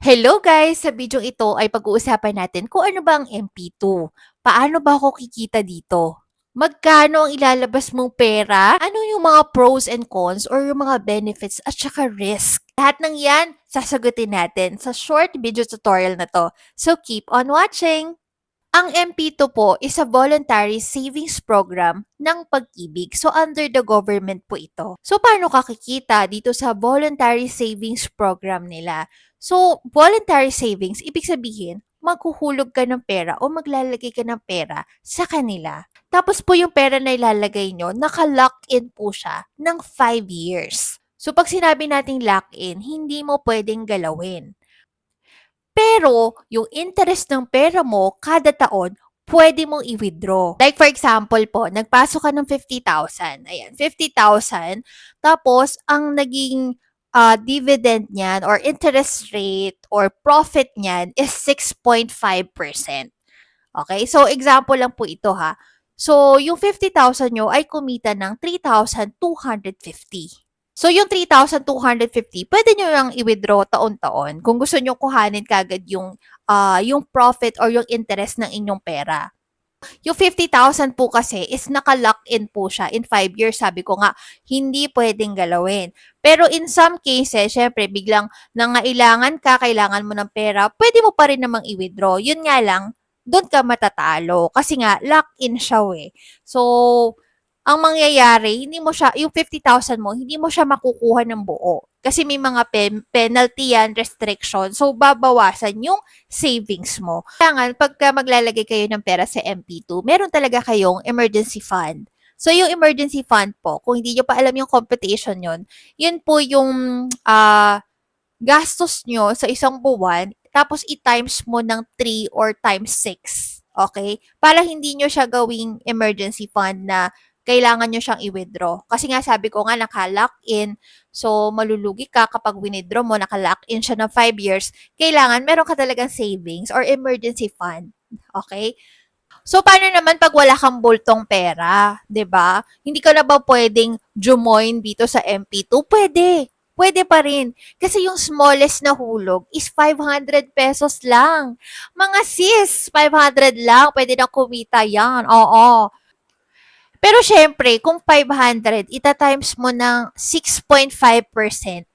Hello guys! Sa video ito ay pag-uusapan natin kung ano ba ang MP2. Paano ba ako kikita dito? Magkano ang ilalabas mong pera? Ano yung mga pros and cons or yung mga benefits at saka risk? Lahat ng yan, sasagutin natin sa short video tutorial na to. So keep on watching! Ang MP2 po is a voluntary savings program ng pag-ibig. So, under the government po ito. So, paano ka kikita dito sa voluntary savings program nila? So, voluntary savings, ibig sabihin, maghuhulog ka ng pera o maglalagay ka ng pera sa kanila. Tapos po yung pera na ilalagay nyo, naka-lock in po siya ng 5 years. So, pag sinabi nating lock in, hindi mo pwedeng galawin. Pero, yung interest ng pera mo kada taon, pwede mong i-withdraw. Like for example po, nagpasok ka ng 50,000. Ayan, 50,000. Tapos, ang naging dividend niyan or interest rate or profit niyan is 6.5%. Okay? So, example lang po ito ha. So, yung 50,000 nyo ay kumita ng 3,250. So, yung 3,250, pwede nyo lang i-withdraw taon-taon kung gusto nyo kuhanin kagad yung profit or yung interest ng inyong pera. Yung 50,000 po kasi is naka-lock in po siya in 5 years. Sabi ko nga, hindi pwedeng galawin. Pero in some cases, syempre, biglang nangailangan ka, kailangan mo ng pera, pwede mo pa rin namang i-withdraw. Yun nga lang, doon ka matatalo. Kasi nga, lock in siya eh. So, ang mangyayari, hindi mo siya, yung 50,000 mo, hindi mo siya makukuha ng buo. Kasi may mga penalty yan, restriction. So, babawasan yung savings mo. Kailangan, pagka maglalagay kayo ng pera sa MP2, meron talaga kayong emergency fund. So, yung emergency fund po, kung hindi nyo pa alam yung computation yun po yung gastos nyo sa isang buwan, tapos i-times mo ng 3 or times 6. Okay? Para hindi nyo siya gawing emergency fund na kailangan nyo siyang i-withdraw. Kasi nga sabi ko nga, naka-lock in. So, malulugi ka kapag withdraw mo, naka-lock in siya ng 5 years. Kailangan meron ka talagang savings or emergency fund. Okay? So, paano naman pag wala kang bultong pera? 'Di ba? Hindi ka na ba pwedeng jumoin dito sa MP2? Pwede. Pwede pa rin. Kasi yung smallest na hulog is 500 pesos lang. Mga sis, 500 lang. Pwede na kumita yan. Oo. Pero syempre, kung 500, ita-times mo ng 6.5%,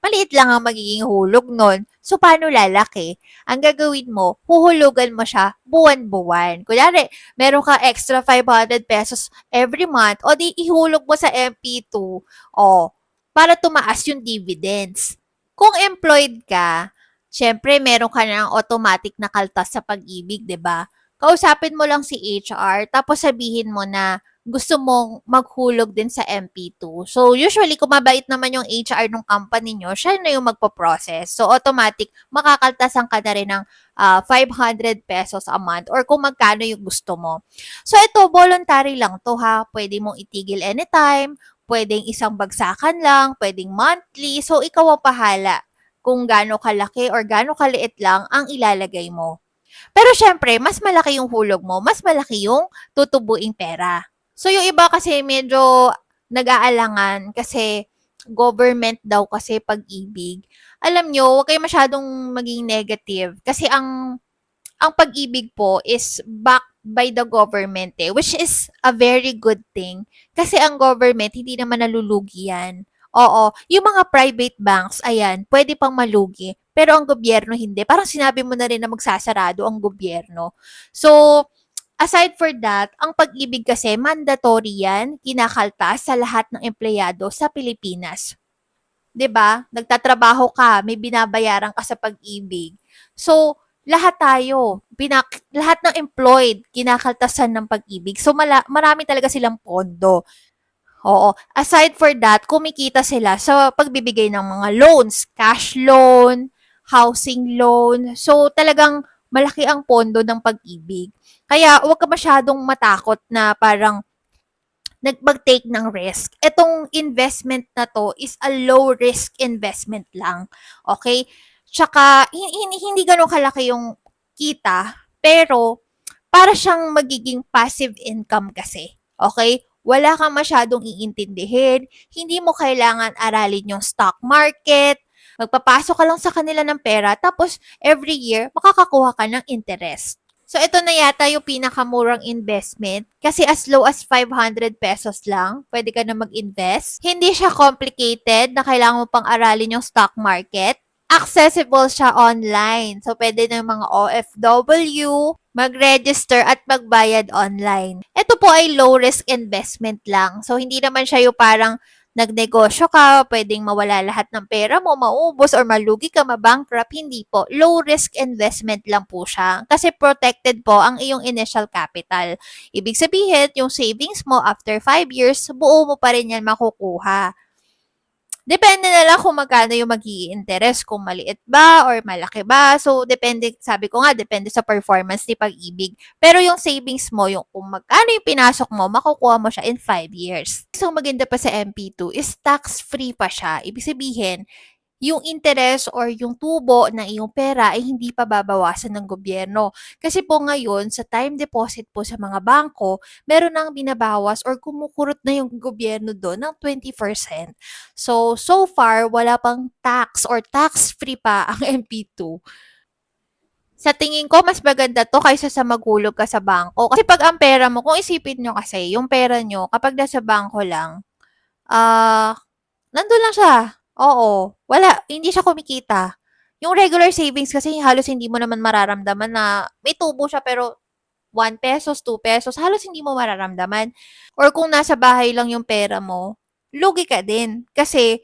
maliit lang ang magiging hulog nun. So, paano lalaki? Ang gagawin mo, huhulugan mo siya buwan-buwan. Kunyari, meron ka extra 500 pesos every month, o di ihulog mo sa MP2, o, para tumaas yung dividends. Kung employed ka, syempre, meron ka ng automatic na kaltas sa pag-ibig, 'di ba? Kausapin mo lang si HR, tapos sabihin mo na gusto mong maghulog din sa MP2. So, usually, kung mabait naman yung HR ng company nyo, siya na yung magpo-process. So, automatic, makakaltasan ka na rin ng 500 pesos a month or kung magkano yung gusto mo. So, ito, voluntary lang to ha. Pwede mong itigil anytime, pwedeng isang bagsakan lang, pwedeng monthly. So, ikaw ang pahala kung gaano kalaki or gaano kaliit lang ang ilalagay mo. Pero syempre, mas malaki yung hulog mo, mas malaki yung tutubuing pera. So, yung iba kasi medyo nag-aalangan kasi government daw kasi pag-ibig. Alam nyo, huwag kayo masyadong maging negative. Kasi ang pag-ibig po is backed by the government which is a very good thing. Kasi ang government, hindi naman nalulugi yan. Oo, yung mga private banks, ayan, pwede pang malugi. Pero ang gobyerno hindi. Parang sinabi mo na rin na magsasarado ang gobyerno. So, aside for that, ang pag-ibig kasi mandatory yan, kinakaltas sa lahat ng empleyado sa Pilipinas. 'Di ba? Nagtatrabaho ka, may binabayaran ka sa pag-ibig. So, lahat tayo, lahat ng employed, kinakaltasan ng pag-ibig. So, marami talaga silang pondo. Oo. Aside for that, kumikita sila sa pagbibigay ng mga loans, cash loan, housing loan. So, talagang malaki ang pondo ng pag-ibig. Kaya, huwag ka masyadong matakot na parang mag-take ng risk. Itong investment na to is a low risk investment lang. Okay? Tsaka, hindi ganun kalaki yung kita, pero para siyang magiging passive income kasi. Okay? Wala kang masyadong iintindihin, hindi mo kailangan aralin yung stock market, Magpapasok ka lang sa kanila ng pera tapos every year makakakuha ka ng interest. So ito na yata yung pinakamurang investment kasi as low as 500 pesos lang, pwede ka na mag-invest. Hindi siya complicated na kailangan mo pang aralin yung stock market. Accessible siya online. So, pwede ng mga OFW mag-register at magbayad online. Ito po ay low-risk investment lang. So, hindi naman siya yung parang nagnegosyo ka, pwedeng mawala lahat ng pera mo, maubos or malugi ka, mabankrupt. Hindi po. Low-risk investment lang po siya. Kasi protected po ang iyong initial capital. Ibig sabihin, yung savings mo after 5 years, buo mo pa rin yan makukuha. Depende na lang kung magkano yung magiging interest, kung maliit ba or malaki ba. So, depende, sabi ko nga, depende sa performance ni Pag-ibig. Pero yung savings mo, yung kung magkano yung pinasok mo, makukuha mo siya in 5 years. So, maganda pa sa MP2 is tax-free pa siya. Ibig sabihin, yung interest or yung tubo ng iyong pera ay hindi pa babawasan ng gobyerno. Kasi po ngayon, sa time deposit po sa mga bangko, meron nang binabawas or kumukurot na yung gobyerno doon ng 20%. So far, wala pang tax or tax-free pa ang MP2. Sa tingin ko, mas maganda to kaysa sa maghulog ka sa bangko. Kasi pag ang pera mo, kung isipin nyo kasi, yung pera nyo, kapag nasa bangko lang, ah, nandun lang siya. Oo. Wala. Hindi siya kumikita. Yung regular savings kasi halos hindi mo naman mararamdaman na may tubo siya pero 1 pesos, 2 pesos, halos hindi mo mararamdaman. Or kung nasa bahay lang yung pera mo, lugi ka din. Kasi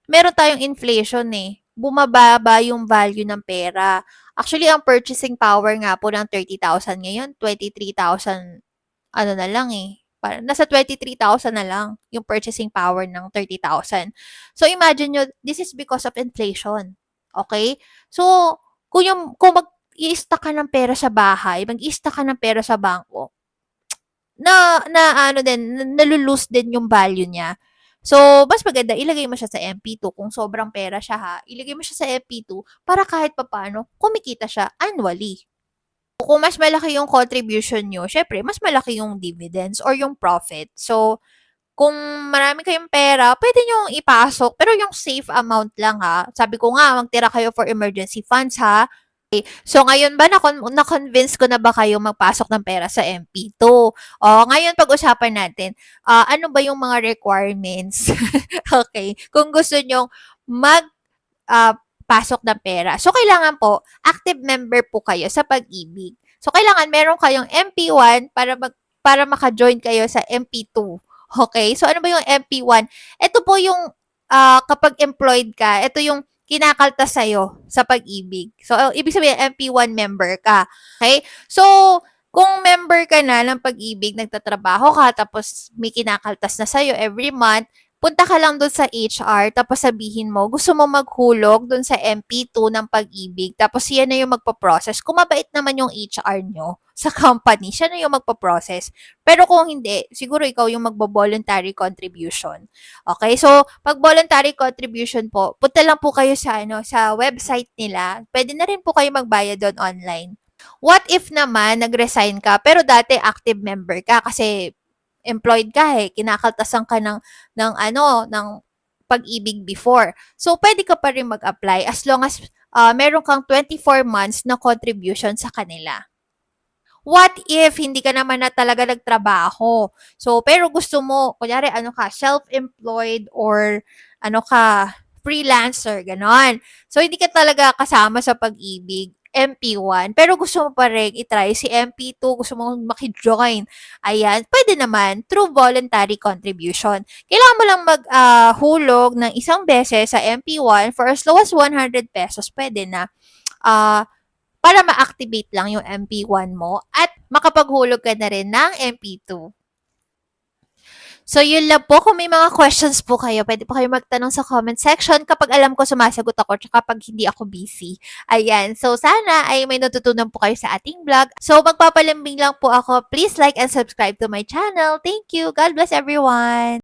meron tayong inflation eh. Bumababa yung value ng pera. Actually, ang purchasing power nga po ng 30,000 ngayon, 23,000 ano na lang eh. Parang nasa 23,000 na lang yung purchasing power ng 30,000. So imagine nyo, this is because of inflation. Okay? So, kung mag-i-stock ka ng pera sa bahay, mag-i-stock ka ng pera sa bangko, ano din, nalulose din yung value niya. So, mas maganda, ilagay mo siya sa MP2. Kung sobrang pera siya ha, ilagay mo siya sa MP2 para kahit papano, kumikita siya annually. Kung mas malaki yung contribution nyo, syempre, mas malaki yung dividends or yung profit. So, kung marami kayong pera, pwede nyo ipasok, pero yung safe amount lang ha. Sabi ko nga, magtira kayo for emergency funds ha. So, ngayon ba na-convince ko na ba kayo magpasok ng pera sa MP2? O, ngayon pag-usapan natin, ano ba yung mga requirements? Okay. Kung gusto nyo pasok ng pera. So, kailangan po, active member po kayo sa Pag-ibig. So, kailangan meron kayong MP1 para maka-join kayo sa MP2. Okay? So, ano ba yung MP1? Ito po yung kapag employed ka, ito yung kinakaltas sa'yo sa Pag-ibig. So, ibig sabihin, MP1 member ka. Okay? So, kung member ka na ng Pag-ibig, nagtatrabaho ka, tapos may kinakaltas na sa'yo every month, punta ka lang doon sa HR, tapos sabihin mo, gusto mo maghulog doon sa MP2 ng Pag-ibig, tapos yan na yung magpa-process. Kung mabait naman yung HR nyo sa company, siya na yung magpa-process. Pero kung hindi, siguro ikaw yung magbo-voluntary contribution. Okay? So, pag voluntary contribution po, punta lang po kayo sa website nila. Pwede na rin po kayo magbayad doon online. What if naman nag-resign ka pero dati active member ka kasi employed ka eh, kinakaltasan ka ng Pag-ibig before. So, pwede ka pa rin mag-apply as long as meron kang 24 months na contribution sa kanila. What if hindi ka naman na talaga nagtrabaho? So, pero gusto mo, kunyari, self-employed or freelancer, ganon. So, hindi ka talaga kasama sa Pag-ibig. MP1, pero gusto mo pa rin itry si MP2, gusto mo maki-join. Ayan, pwede naman through voluntary contribution. Kailangan mo lang maghulog ng isang beses sa MP1 for as low as 100 pesos, pwede na. Para ma-activate lang yung MP1 mo at makapaghulog ka na rin ng MP2. So, yun lang po. Kung may mga questions po kayo, pwede po kayo magtanong sa comment section. Kapag alam ko, sumasagot ako, tsaka kapag hindi ako busy. Ayan. So, sana ay may natutunan po kayo sa ating vlog. So, magpapalambing lang po ako. Please like and subscribe to my channel. Thank you. God bless everyone.